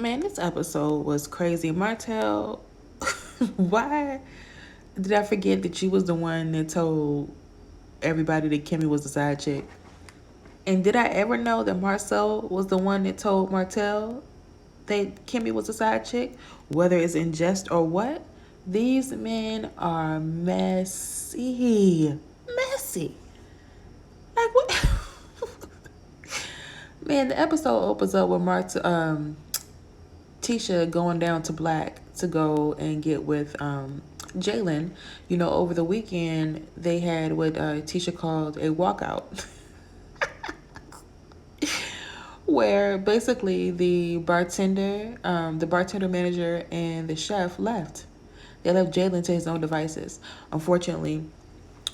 Man, this episode was crazy. Martell, why did I forget that you was the one that told everybody that Kimmie was the side chick? And did I ever know that Marsau was the one that told Martell that Kimmie was a side chick? Whether it's in jest or what, these men are messy. Messy. Like what? Man, the episode opens up with Tisha going down to Blaque to go and get with Jaylin. You know, over the weekend they had what Tisha called a walkout. Where basically the bartender manager, and the chef left. They left Jaylin to his own devices. Unfortunately,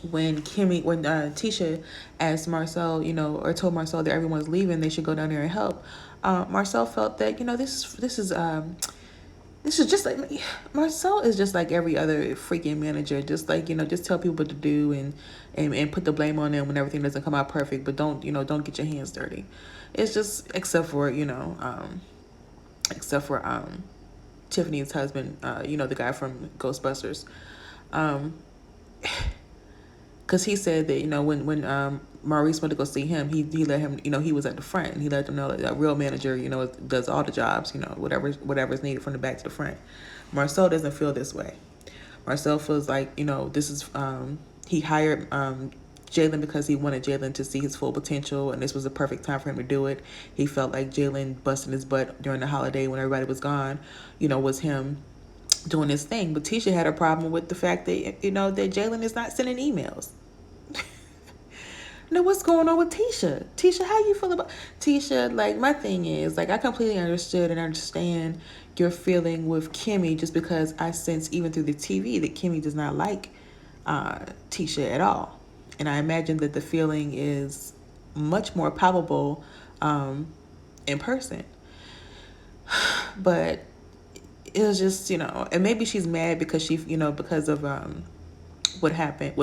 when Tisha asked Marsau, or told Marsau that everyone's leaving, they should go down there and help. Marsau felt that this is just like Marsau is just like every other freaking manager. Just like just tell people what to do and put the blame on them when everything doesn't come out perfect. But don't get your hands dirty. It's just except for Tiffany's husband, the guy from Ghostbusters, because he said that when Maurice went to go see him, he let him he was at the front, and he let them know that a real manager does all the jobs, whatever's needed from the back to the front. Marsau doesn't feel this way. Marsau feels like this is he hired Jaylin because he wanted Jaylin to see his full potential, and this was the perfect time for him to do it. He felt like Jaylin busting his butt during the holiday when everybody was gone, was him doing his thing. But Tisha had a problem with the fact that that Jaylin is not sending emails. Now what's going on with Tisha? Tisha, how you feel about Tisha? Like, my thing is, like, I completely understand your feeling with Kimmie, just because I sense even through the TV that Kimmie does not like Tisha at all. And I imagine that the feeling is much more palpable in person. But it was just, and maybe she's mad because she, because of what happened,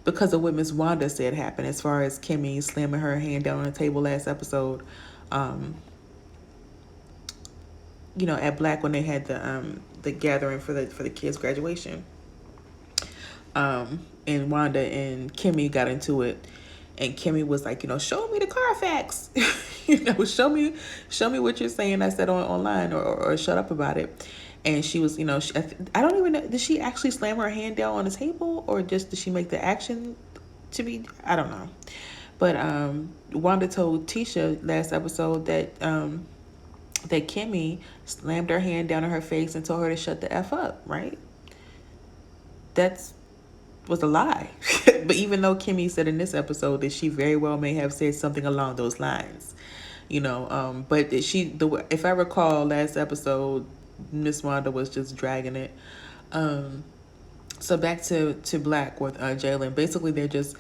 because of what Miss Wanda said happened, as far as Kimmie slamming her hand down on the table last episode, at Blaque when they had the gathering for the kids' graduation. And Wanda and Kimmie got into it, and Kimmie was like, show me the Carfax, show me what you're saying I said online, or shut up about it. And she was, I don't even know, did she actually slam her hand down on the table, or just did she make the action to be? I don't know. But Wanda told Tisha last episode that that Kimmie slammed her hand down on her face and told her to shut the F up, right? Was a lie. But even though Kimmie said in this episode that she very well may have said something along those lines, but if I recall last episode, Miss Wanda was just dragging it. So back to Blaque with Jaylin. Basically, they're just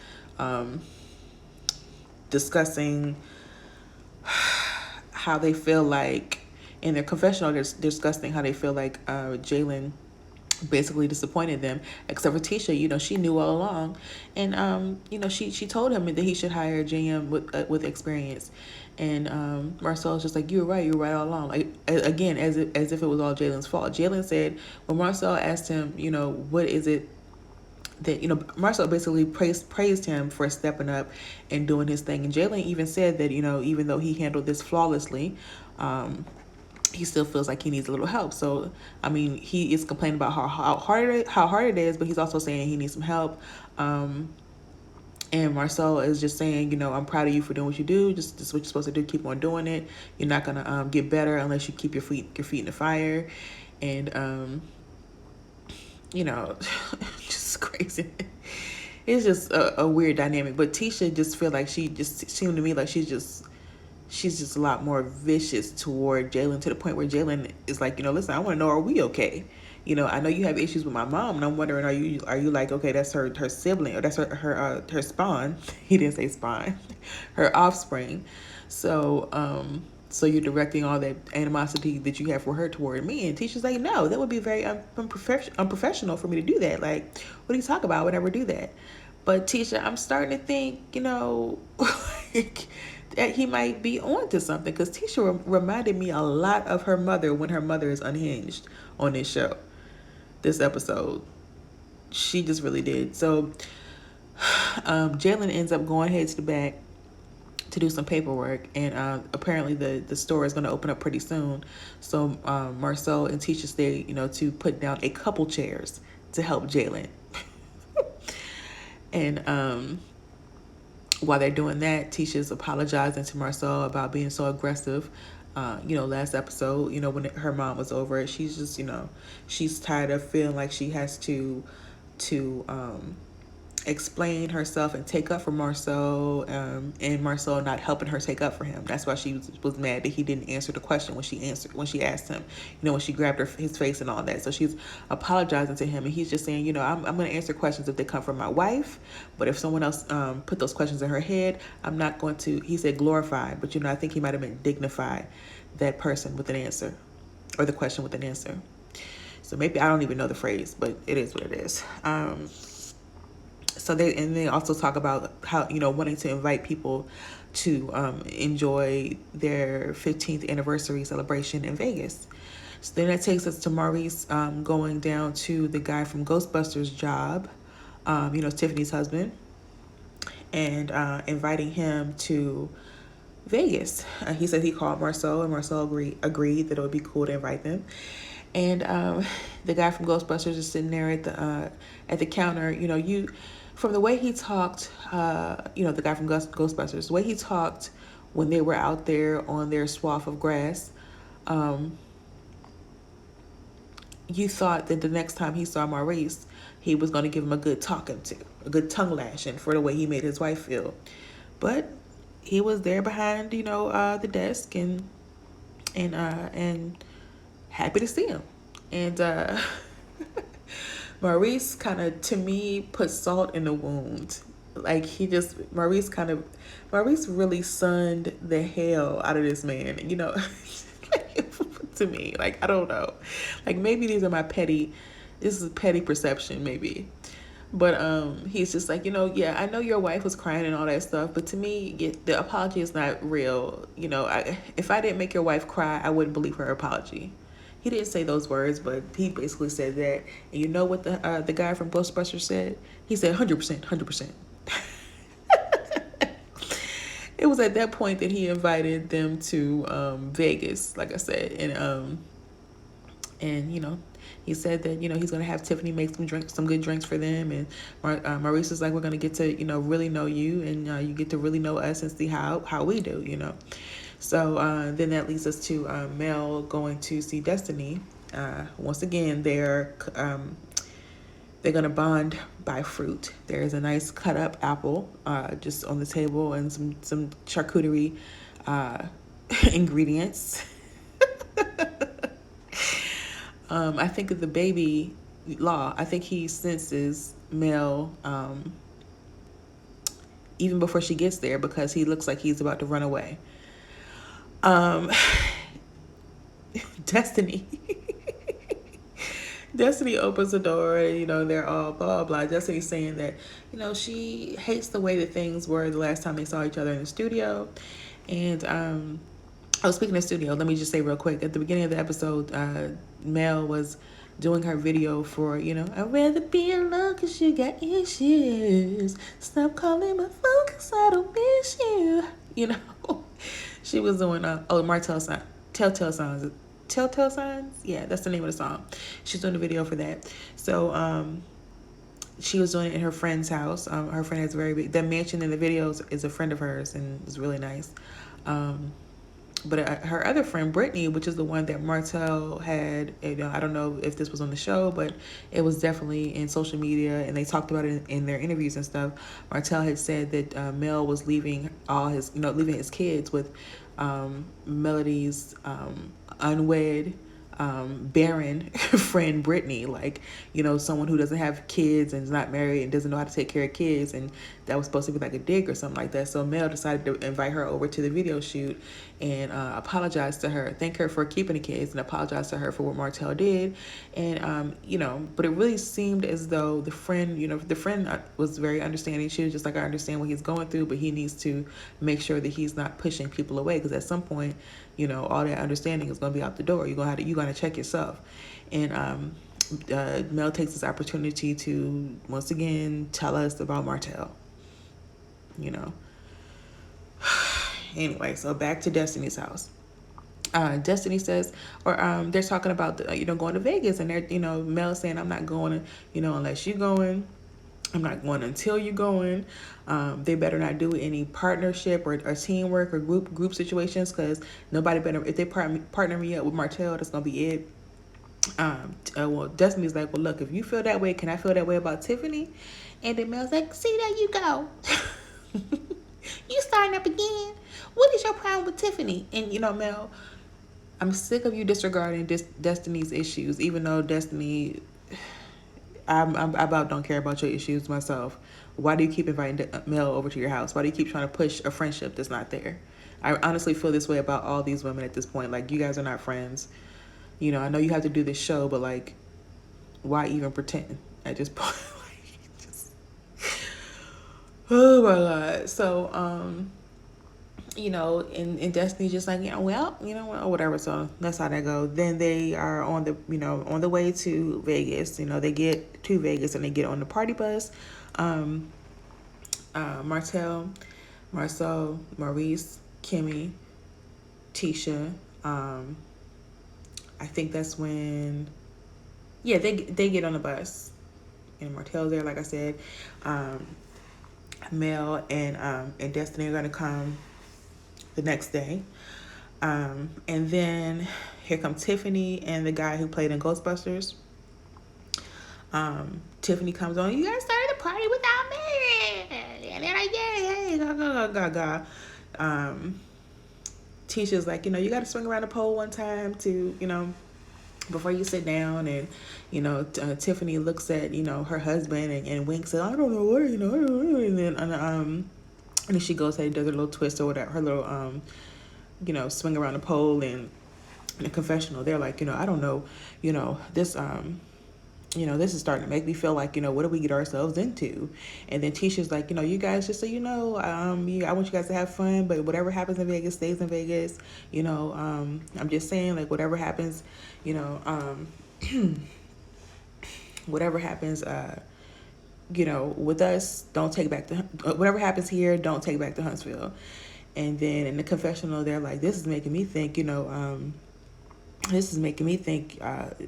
discussing how they feel like, in their confessional, they're discussing how they feel like Jaylin basically disappointed them, except for Tisha. She knew all along, and she told him that he should hire a GM with experience. And Marsau was just like, you were right all along. Like, again, as if it was all Jaylin's fault. Jaylin said, when Marsau asked him, what is it that, Marsau basically praised him for stepping up and doing his thing. And Jaylin even said that, even though he handled this flawlessly, he still feels like he needs a little help. So, I mean, he is complaining about how hard it is, but he's also saying he needs some help. And Marsau is just saying, I'm proud of you for doing what you do. Just what you're supposed to do. Keep on doing it. You're not gonna get better unless you keep your feet in the fire. And just crazy. It's just a weird dynamic. But Tisha just feel like she just seemed to me like she's just a lot more vicious toward Jaylin, to the point where Jaylin is like, listen, I want to know, are we okay? I know you have issues with my mom, and I'm wondering, are you like, okay, that's her sibling, or that's her spawn. He didn't say spawn, her offspring. So you're directing all that animosity that you have for her toward me. And Tisha's like, no, that would be very unprofessional for me to do that. Like, what do you talk about? I would never do that. But Tisha, I'm starting to think, like, that he might be on to something, because Tisha reminded me a lot of her mother when her mother is unhinged on this show, this episode. She just really did. So Jaylin ends up going head to the back to do some paperwork, and apparently the store is going to open up pretty soon. So Marsau and Tisha stay, to put down a couple chairs to help Jaylin. And while they're doing that, Tisha's apologizing to Marsau about being so aggressive. Last episode, when her mom was over it, she's just, she's tired of feeling like she has to explain herself and take up for Marsau, and Marsau not helping her take up for him. That's why she was mad that he didn't answer the question when she asked him, when she grabbed his face and all that. So she's apologizing to him, and he's just saying, I'm going to answer questions if they come from my wife, but if someone else put those questions in her head, I'm not going to. He said glorified, but I think he might have meant dignified that person with an answer, or the question with an answer. So maybe I don't even know the phrase, but it is what it is. So they also talk about how, wanting to invite people to enjoy their 15th anniversary celebration in Vegas. So then that takes us to Maurice going down to the guy from Ghostbusters' job, Tiffany's husband, and inviting him to Vegas. He said he called Marsau, and Marsau agreed that it would be cool to invite them. And the guy from Ghostbusters is sitting there at the counter. From the way he talked, the guy from Ghostbusters, the way he talked when they were out there on their swath of grass, you thought that the next time he saw Maurice, he was going to give him a good talking to, a good tongue lashing for the way he made his wife feel. But he was there behind, the desk and happy to see him. And Maurice kind of, to me, put salt in the wound. Like Maurice really sunned the hell out of this man, to me. Like, I don't know. Like, maybe this is petty perception, maybe. But he's just like, yeah, I know your wife was crying and all that stuff, but to me, the apology is not real. If I didn't make your wife cry, I wouldn't believe her apology. He didn't say those words, but he basically said that. And you know what the guy from Ghostbusters said? He said 100%, 100%. It was at that point that he invited them to Vegas, like I said, and he said that he's gonna have Tiffany make some good drinks for them, and Maurice is like, we're gonna get to really know you, and you get to really know us and see how we do, So then that leads us to Mel going to see Destiny. Once again, they're gonna bond by fruit. There's a nice cut up apple just on the table, and some charcuterie ingredients. I think of the baby Law. I think he senses Mel even before she gets there, because he looks like he's about to run away. Destiny opens the door, and they're all blah blah. Destiny's saying that she hates the way that things were the last time they saw each other in the studio. And speaking of studio, let me just say real quick, at the beginning of the episode, Mel was doing her video for, I'd rather be alone cause you got issues. Stop calling my phone cause I don't miss you. She was doing Martell sign, Telltale Signs. Telltale Signs? Yeah, that's the name of the song. She's doing a video for that. So she was doing it in her friend's house. Her friend has the mansion in the videos is a friend of hers, and it's really nice. But her other friend, Brittany, which is the one that Martell had, I don't know if this was on the show, but it was definitely in social media, and they talked about it in their interviews and stuff. Martell had said that Mel was leaving leaving his kids with Melody's unwed barren friend Brittany, like, you know, someone who doesn't have kids and is not married and doesn't know how to take care of kids, and that was supposed to be like a dig or something like that. So Mel decided to invite her over to the video shoot and apologize to her, thank her for keeping the kids, and apologize to her for what Martell did. And you know, but it really seemed as though the friend, you know, the friend was very understanding. She was just like, I understand what he's going through, but he needs to make sure that he's not pushing people away, because at some point, you know, all that understanding is going to be out the door. You're going to check yourself. And Mel takes this opportunity to once again tell us about Martell. You know. Anyway, so back to Destiny's house. Destiny says, or they're talking about you know, going to Vegas, and they're, you know, Mel saying, I'm not going, you know, unless you're going. I'm not going until you're going. They better not do any partnership or teamwork or group situations, because nobody better, if they partner me up with Martell, that's gonna be it. Well, Destiny's like, well, look, if you feel that way, can I feel that way about Tiffany? And then Mel's like, see, there you go. You starting up again. What is your problem with Tiffany? And you know, Mel, I'm sick of you disregarding Destiny's issues, even though Destiny, I'm about don't care about your issues myself. Why do you keep inviting Mel over to your house? Why do you keep trying to push a friendship that's not there? I honestly feel this way about all these women at this point. Like, you guys are not friends. You know, I know you have to do this show, but like, why even pretend at this point? Like, just, oh my God. So, you know, and Destiny's just like, yeah, well, you know, or whatever. So that's how that goes. Then they are on the, you know, on the way to Vegas. You know, they get to Vegas and they get on the party bus. Martell, Marsau, Maurice, Kimmie, Tisha. I think that's when, yeah, they get on the bus, and Martell's there, like I said. Mel and Destiny are gonna come the next day. And then here come Tiffany and the guy who played in Ghostbusters. Tiffany comes on, you guys started the party without me. And they're like, yay, go. Tisha's like, you know, you got to swing around the pole one time to, you know, before you sit down. And, you know, Tiffany looks at, you know, her husband and winks at, I don't know what, you know, and then she goes ahead and does her little twist or whatever, her little, you know, swing around the pole. And in the confessional, they're like, you know, I don't know, you know, this, you know, this is starting to make me feel like, you know, what do we get ourselves into? And then Tisha's like, you know, you guys, just so you know, I want you guys to have fun, but whatever happens in Vegas stays in Vegas. You know, I'm just saying, like, whatever happens, you know, whatever happens, you know, with us, don't take back to, whatever happens here, don't take back to Huntsville. And then in the confessional, they're like, this is making me think, you know, this is making me think,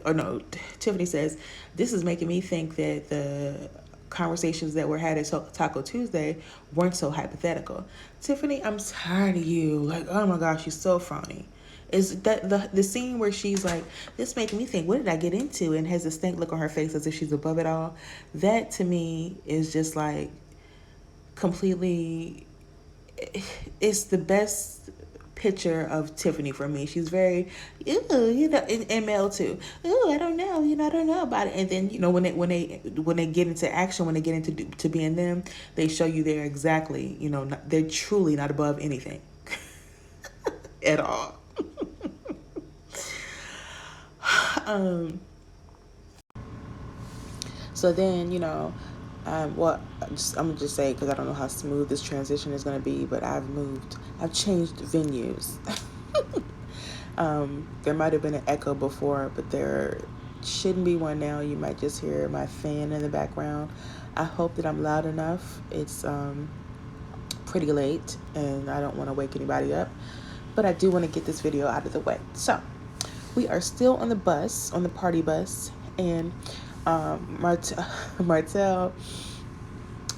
or no, Tiffany says, this is making me think that the conversations that were had at Taco Tuesday weren't so hypothetical. Tiffany, I'm tired of you. Like, oh my gosh, she's so phony. Is that the scene where she's like, this making me think, what did I get into? And has a stank look on her face as if she's above it all. That to me is just like completely, it's the best picture of Tiffany for me. She's very, ooh, you know, and Mel too. Ooh, I don't know, you know, I don't know about it. And then, you know, when they get into action, when they get into to being them, they show you they're exactly, you know, they're truly not above anything at all. So then, you know, well, I'm gonna just say, because I don't know how smooth this transition is gonna be, but I've changed venues. There might have been an echo before, but there shouldn't be one now. You might just hear my fan in the background. I hope that I'm loud enough. It's pretty late, and I don't want to wake anybody up, but I do want to get this video out of the way. So we are still on the bus, on the party bus, and Martell,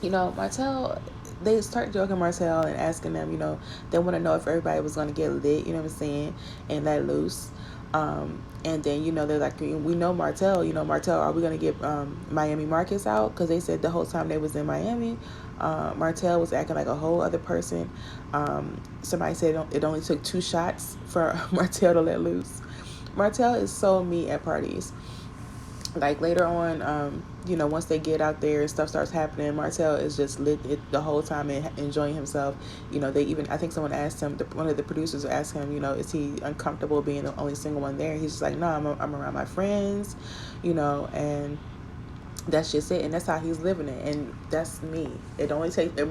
you know, they start joking Martell and asking them, you know, they want to know if everybody was going to get lit, you know what I'm saying, and let loose. And then, you know, they're like, we know Martell, you know, Martell, are we going to get Miami Marcus out? Because they said the whole time they was in Miami, Martell was acting like a whole other person. Somebody said it only took 2 shots for Martell to let loose. Martell is so me at parties. Like later on, once they get out there and stuff starts happening, Martell is just lit it the whole time and enjoying himself. They even, I think someone asked him, one of the producers asked him, is he uncomfortable being the only single one there? He's just like, no, I'm around my friends, and that's just it. And that's how he's living it. And that's me. It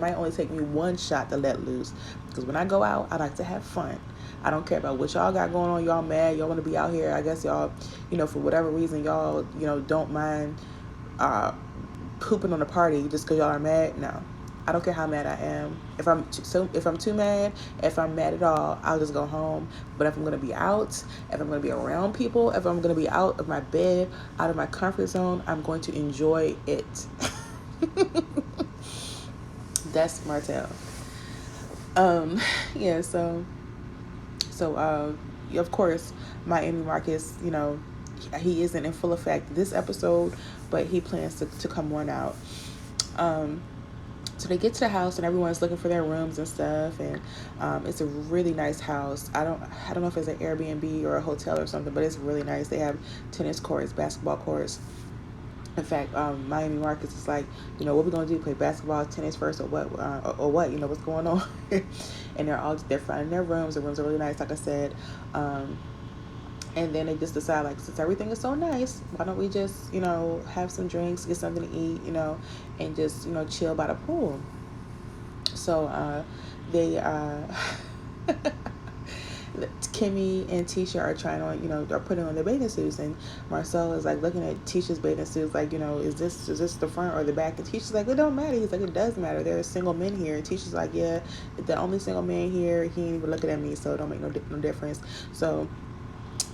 might only take me one shot to let loose, because when I go out, I like to have fun. I don't care about what y'all got going on. Y'all mad, y'all want to be out here. I guess y'all, for whatever reason, y'all, don't mind pooping on the party just because y'all are mad. No, I don't care how mad I am. If I'm too mad, if I'm mad at all, I'll just go home. But if I'm gonna be out, if I'm gonna be around people, if I'm gonna be out of my bed, out of my comfort zone, I'm going to enjoy it. That's Martell. Yeah. So, of course, Miami Marcus, he isn't in full effect this episode, but he plans to come one out. So they get to the house and everyone's looking for their rooms and stuff, and it's a really nice house. I don't know if it's an Airbnb or a hotel or something, but it's really nice. They have tennis courts, basketball courts. In fact, Miami Marcus is like, what we gonna do? Play basketball, tennis first, or what? Or what? What's going on? And they're finding their rooms. The rooms are really nice, like I said. And then they just decide, like, since everything is so nice, why don't we just, have some drinks, get something to eat, and just, chill by the pool. So they Kimmie and Tisha are trying on, are putting on their bathing suits, and Marsau is like looking at Tisha's bathing suits, like, is this the front or the back? And Tisha's like, it don't matter. He's like, it does matter. There are single men here. And Tisha's like, yeah, the only single man here. He ain't even looking at me, so it don't make no difference. So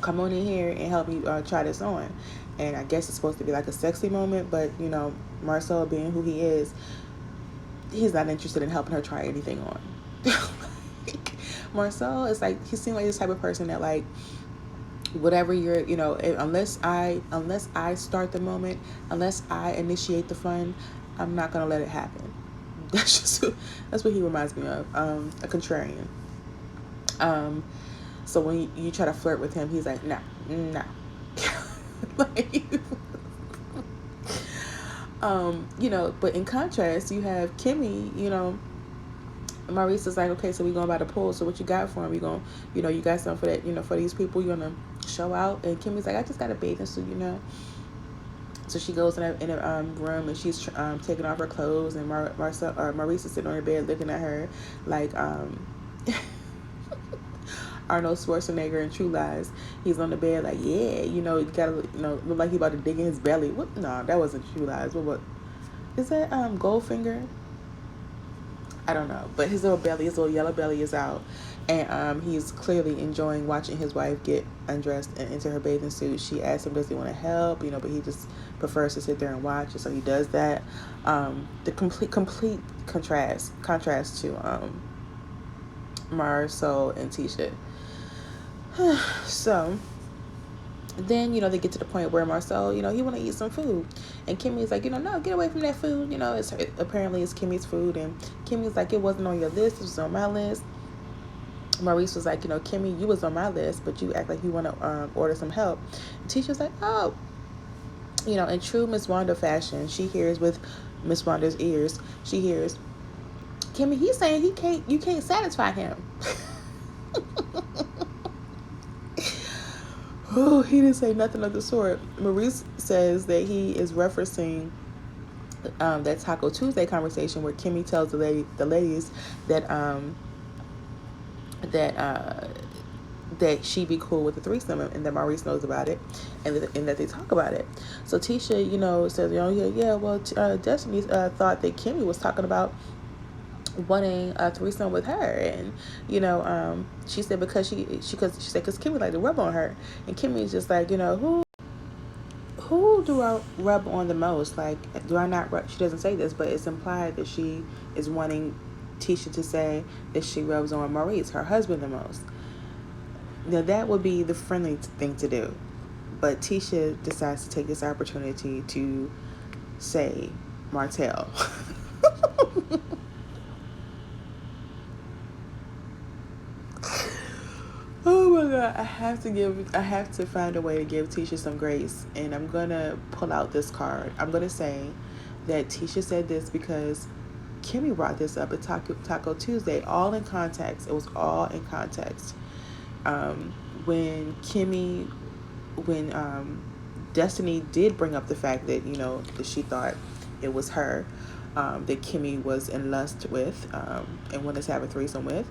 come on in here and help me try this on. And I guess it's supposed to be like a sexy moment, but Marsau, being who he is, he's not interested in helping her try anything on. Marsau is like, he seemed like this type of person that, like, whatever you're, unless I start the moment, unless I initiate the fun, I'm not gonna let it happen. That's what he reminds me of, a contrarian. So when you try to flirt with him, he's like, nah. Like, but in contrast, you have Kimmie, Maurice is like, okay, so we going by the pool. So what you got for him? You going, you got something for that, for these people you gonna show out? And Kimmie's like, I just got a bathing suit, So she goes in a room and she's taking off her clothes, and Maurice is sitting on her bed looking at her like Arnold Schwarzenegger in True Lies. He's on the bed like, yeah, you gotta, look like he about to dig in his belly. What? No, that wasn't True Lies. What? Is that Goldfinger? I don't know, but his little yellow belly is out, and he's clearly enjoying watching his wife get undressed and into her bathing suit. She asks him, does he want to help, but he just prefers to sit there and watch, and so he does that. The complete contrast to Marsau and Tisha. So then, they get to the point where Marsau, he want to eat some food. And Kimmie's like, no, get away from that food. Apparently it's Kimmie's food. And Kimmie's like, it wasn't on your list. It was on my list. Maurice was like, Kimmie, you was on my list, but you act like you want to order some help. And Tisha's like, oh. In true Miss Wanda fashion, she hears with Miss Wanda's ears, she hears, Kimmie, he's saying you can't satisfy him. Oh, he didn't say nothing of the sort. Maurice says that he is referencing that Taco Tuesday conversation where Kimmie tells the ladies that she'd be cool with the threesome, and that Maurice knows about it, and that they talk about it. So Tisha, says, well, Destiny thought that Kimmie was talking about wanting a threesome with her, and she said because Kimmie like to rub on her, and Kimmie's just like, who do I rub on the most? Like, do I not rub? She doesn't say this, but it's implied that she is wanting Tisha to say that she rubs on Maurice, her husband, the most. Now that would be the friendly thing to do, but Tisha decides to take this opportunity to say Martell. Oh my my god, I have to find a way to give Tisha some grace, and I'm gonna pull out this card. I'm gonna say that Tisha said this because Kimmie brought this up at Taco Tuesday, all in context. It was all in context. When Destiny did bring up the fact that, that she thought it was her, that Kimmie was in lust with, and wanted to have a threesome with,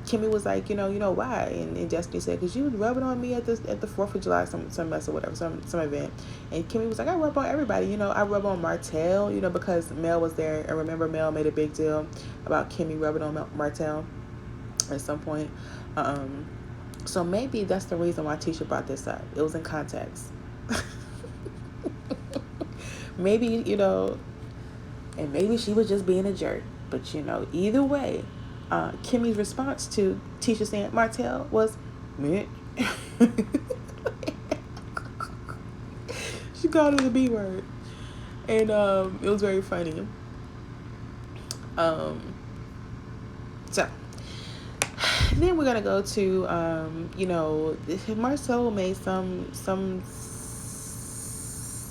Kimmie was like, you know why? And Destiny said, because you was rubbing on me at the 4th of July, some mess or whatever, some event. And Kimmie was like, I rub on everybody. I rub on Martell, because Mel was there. And remember, Mel made a big deal about Kimmie rubbing on Martell at some point. So maybe that's the reason why Tisha brought this up. It was in context. Maybe, and maybe she was just being a jerk. But, either way, Kimmie's response to Tisha saying Martell was, meh. She called it the B word. And it was very funny. So then we're gonna go to Marsau made some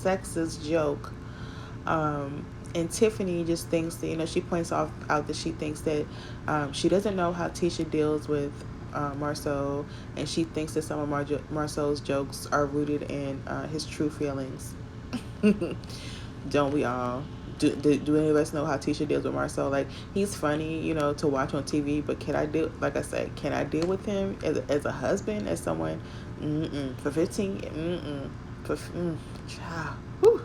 sexist joke, and Tiffany just thinks that, she points out that she thinks that she doesn't know how Tisha deals with Marsau, and she thinks that some of Marsau's jokes are rooted in his true feelings. Don't we all? Do any of us know how Tisha deals with Marsau? Like, he's funny, to watch on TV, but can I deal with him as a husband, as someone, for 15, child, whew.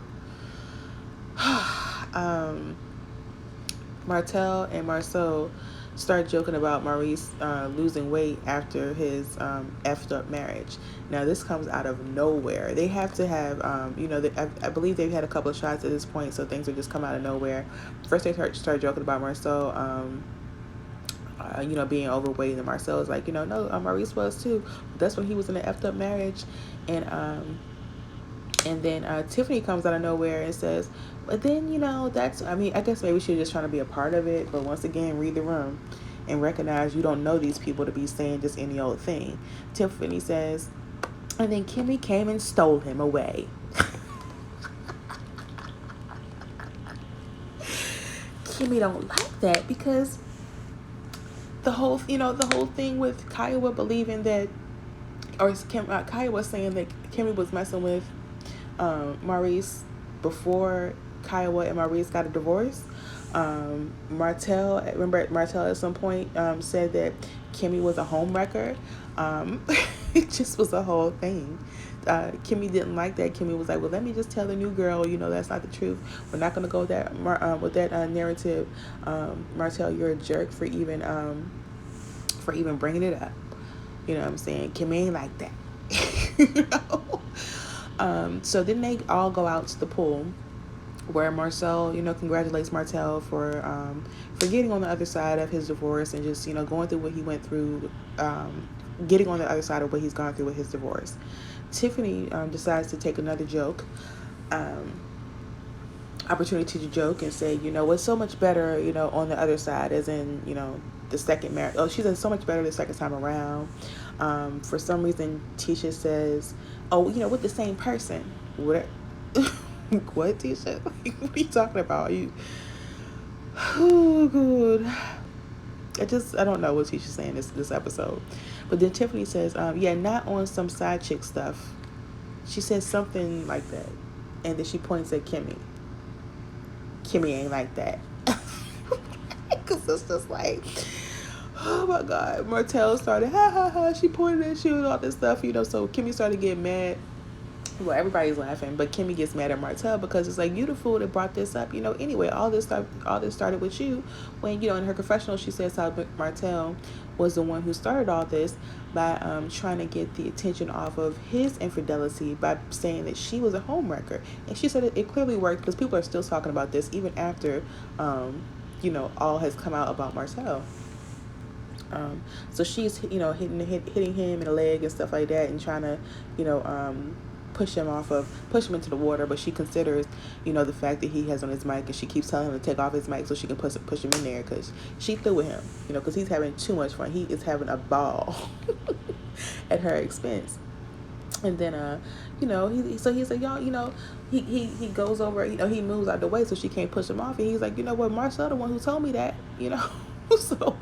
Martell and Marsau start joking about Maurice losing weight after his effed up marriage. Now, this comes out of nowhere. They have to have, I believe they've had a couple of shots at this point, so things will just come out of nowhere. First, they start joking about Marsau, being overweight, and Marsau is like, no, Maurice was too. But that's when he was in an effed up marriage, and then Tiffany comes out of nowhere and says, but then, I guess maybe she was just trying to be a part of it. But once again, read the room and recognize you don't know these people to be saying just any old thing. Tiffany says, and then Kimmie came and stole him away. Kimmie don't like that because the whole thing with Kiowa believing that, or Kiowa saying that Kimmie was messing with Maurice before Kiowa and Maurice got a divorce. Martell at some point said that Kimmie was a home wrecker. It just was a whole thing. Kimmie didn't like that. Kimmie was like, well, let me just tell the new girl, that's not the truth. We're not going to go with that narrative. Martell, you're a jerk for even bringing it up. You know what I'm saying? Kimmie ain't like that. So then they all go out to the pool where Marsau, congratulates Martell for getting on the other side of his divorce and just, going through what he went through, getting on the other side of what he's gone through with his divorce. Tiffany decides to take another joke, opportunity to joke and say, what's so much better, on the other side, as in, the second marriage. Oh, she said so much better the second time around. For some reason, Tisha says, oh, with the same person. What? What, Tisha? What are you talking about? Oh, good. I don't know what Tisha's saying this episode. But then Tiffany says, yeah, not on some side chick stuff. She says something like that. And then she points at Kimmie. Kimmie ain't like that. Because it's just like, oh my God. Martell started, ha ha ha, she pointed at you and all this stuff, so Kimmie started getting mad. Well, everybody's laughing, but Kimmie gets mad at Martell because it's like, you the fool that brought this up. Anyway, all this started with you when, in her confessional, she says how Martell was the one who started all this by trying to get the attention off of his infidelity by saying that she was a homewrecker. And she said it clearly worked because people are still talking about this even after, all has come out about Martell. So she's, hitting him in the leg and stuff like that and trying to, push him into the water, but she considers, the fact that he has on his mic and she keeps telling him to take off his mic so she can push him in there because she threw with him, because he's having too much fun. He is having a ball at her expense. And then, he's like, y'all, he goes over, he moves out the way so she can't push him off. And he's like, you know what, Marsau the one who told me that, So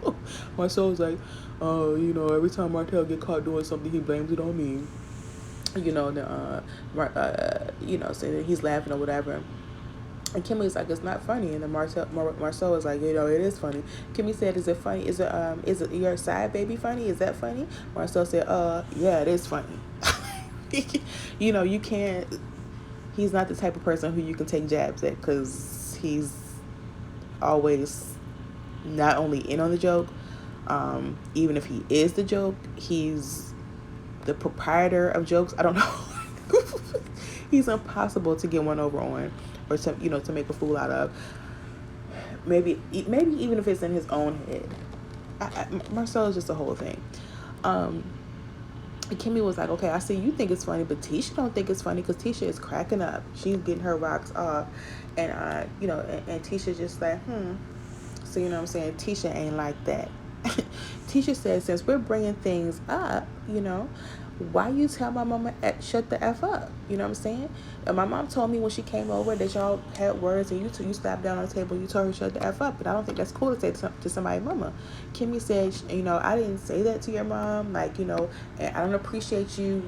Marsau's like, every time Martell get caught doing something, he blames it on me. So he's laughing or whatever. And Kimmie's like, it's not funny. And then Marsau is like, it is funny. Kimmie said, is it funny? Is it your side baby funny? Is that funny? Marsau said, yeah, it is funny. You can't, he's not the type of person who you can take jabs at because he's always not only in on the joke, even if he is the joke, he's the proprietor of jokes. I don't know. He's impossible to get one over on or to make a fool out of. Maybe even if it's in his own head. Marsau is just a whole thing. Kimmie was like, okay, I see you think it's funny, but Tisha don't think it's funny because Tisha is cracking up. She's getting her rocks off. And, and Tisha's just like, So, what I'm saying? Tisha ain't like that. Tisha said, since we're bringing things up, why you tell my mama shut the F up? You know what I'm saying? And my mom told me when she came over that y'all had words and you slapped down on the table and you told her shut the F up. But I don't think that's cool to say to somebody's mama. Kimmie said, I didn't say that to your mom. And I don't appreciate you,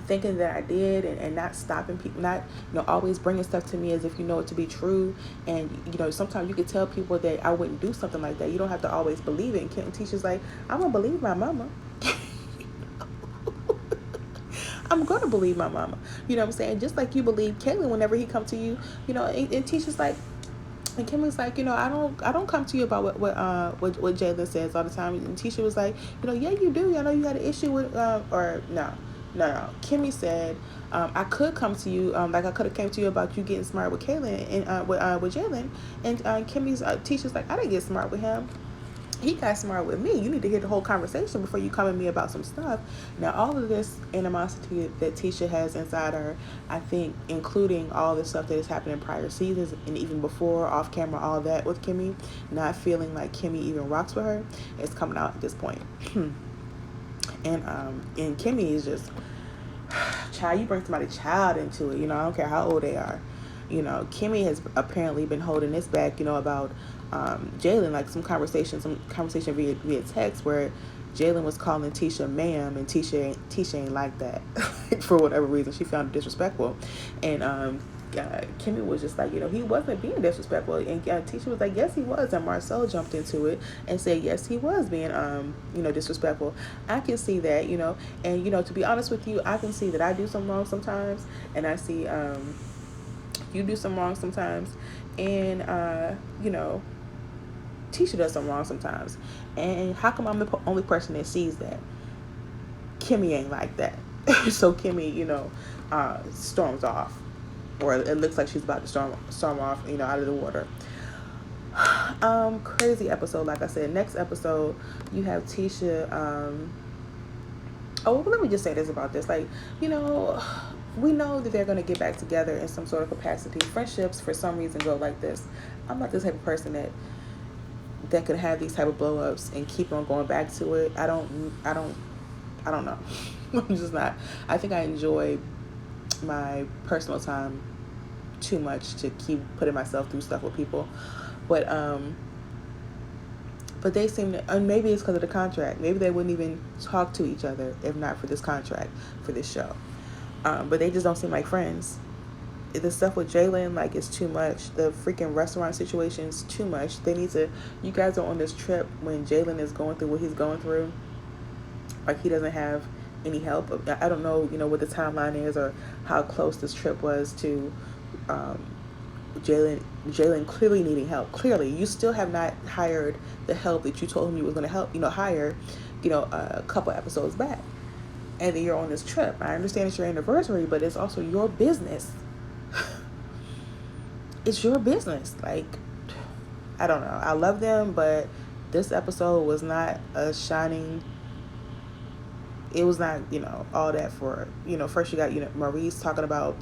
thinking that I did and not stopping people, not, always bringing stuff to me as if you know it to be true. And, sometimes you could tell people that I wouldn't do something like that. You don't have to always believe it. And Tisha's like, I'm going to believe my mama. I'm going to believe my mama. You know what I'm saying? Just like you believe Jaylin whenever he come to you, and Tisha's like, and Kimmie's like, I don't come to you about what Jaylin says all the time. And Tisha was like, yeah, you do. I know you had an issue with, or no. Kimmie said, I could come to you, like I could have came to you about you getting smart with Jaylin and with Jaylin. And Tisha's like, I didn't get smart with him. He got smart with me. You need to hear the whole conversation before you come at me about some stuff. Now, all of this animosity that Tisha has inside her, I think, including all the stuff that has happened in prior seasons and even before, off camera, all that with Kimmie, not feeling like Kimmie even rocks with her, is coming out at this point. And Kimmie is just, child, you bring somebody's child into it, I don't care how old they are. Kimmie has apparently been holding this back, about Jaylin, like some conversation via text where Jaylin was calling Tisha ma'am, and Tisha ain't like that for whatever reason. She found it disrespectful, and Kimmie was just like, he wasn't being disrespectful, and Tisha was like, yes, he was, and Marsau jumped into it and said, yes, he was being disrespectful. I can see that, and to be honest with you, I can see that I do some wrong sometimes, and I see you do some wrong sometimes, and Tisha does some wrong sometimes. And how come I'm the only person that sees that? Kimmie ain't like that. So Kimmie, storms off. Or it looks like she's about to storm off, out of the water. Crazy episode, like I said. Next episode, you have Tisha. Let me just say this about this. Like, we know that they're going to get back together in some sort of capacity. Friendships, for some reason, go like this. I'm not this type of person that could have these type of blow-ups and keep on going back to it. I don't know. I'm just not. I think I enjoy my personal time too much to keep putting myself through stuff with people. But they seem to, and maybe it's because of the contract. Maybe they wouldn't even talk to each other if not for this contract, for this show. But they just don't seem like friends. The stuff with Jaylin, like, it's too much. The freaking restaurant situation is too much. They need to, you guys are on this trip when Jaylin is going through what he's going through. Like, he doesn't have any help. I don't know, what the timeline is or how close this trip was to Jaylin clearly needing help. Clearly, you still have not hired the help that you told him you was going to hire, a couple episodes back. And then you're on this trip. I understand it's your anniversary, but it's also your business. It's your business. Like, I don't know. I love them, but this episode was not a shining. It was not, all that for, first you got, Maurice talking about,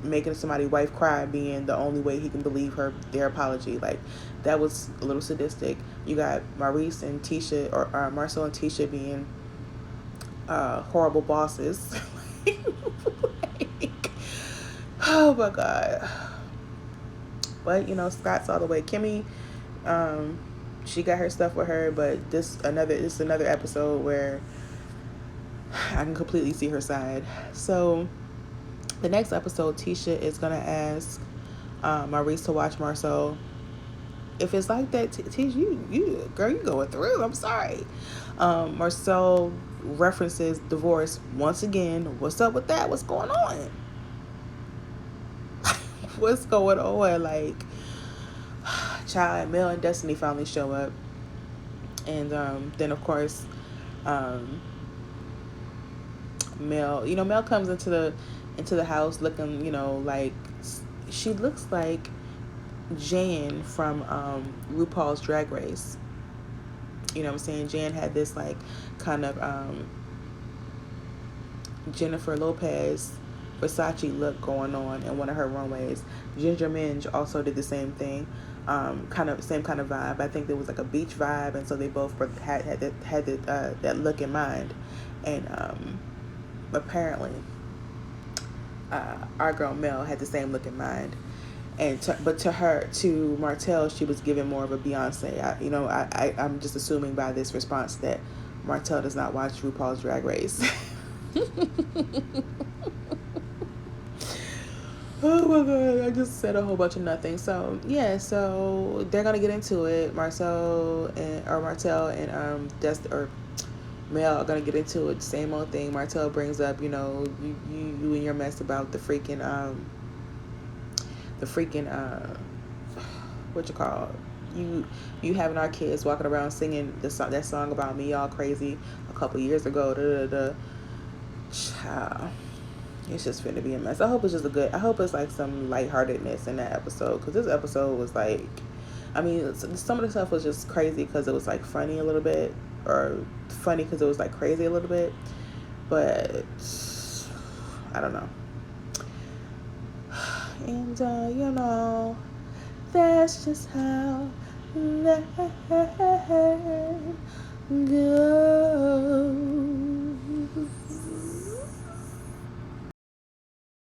making somebody's wife cry being the only way he can believe their apology. Like, that was a little sadistic. You got Maurice and Tisha, or Marsau and Tisha being horrible bosses. Like, oh my God. But, you know, Scott's all the way. Kimmie, she got her stuff with her, but this is another episode where I can completely see her side. So the next episode, Tisha is gonna ask Maurice to watch Marsau. If it's like that, Tisha, you girl, you going through. I'm sorry. Marsau references divorce once again. What's up with that? What's going on? What's going on? Like, child, Mel and Destiny finally show up, and then of course, Mel comes into the house looking, like she looks like Jan from RuPaul's Drag Race. You know what I'm saying? Jan had this like kind of Jennifer Lopez Versace look going on in one of her runways. Ginger Minge also did the same thing, same kind of vibe. I think there was like a beach vibe, and so they both had that look in mind. And apparently, our girl Mel had the same look in mind. And to Martell, she was giving more of a Beyonce. I'm just assuming by this response that Martell does not watch RuPaul's Drag Race. Oh my God, I just said a whole bunch of nothing. So yeah, so they're gonna get into it. Martell and Mel are gonna get into it. Same old thing. Martell brings up, you and your mess about the freaking what you call, you having our kids walking around singing that song about me all crazy a couple years ago. Child, it's just finna be a mess. I hope it's like some lightheartedness in that episode, because this episode was like, I mean, some of the stuff was just crazy because it was like funny a little bit, or funny because it was like crazy a little bit, but I don't know. And that's just how life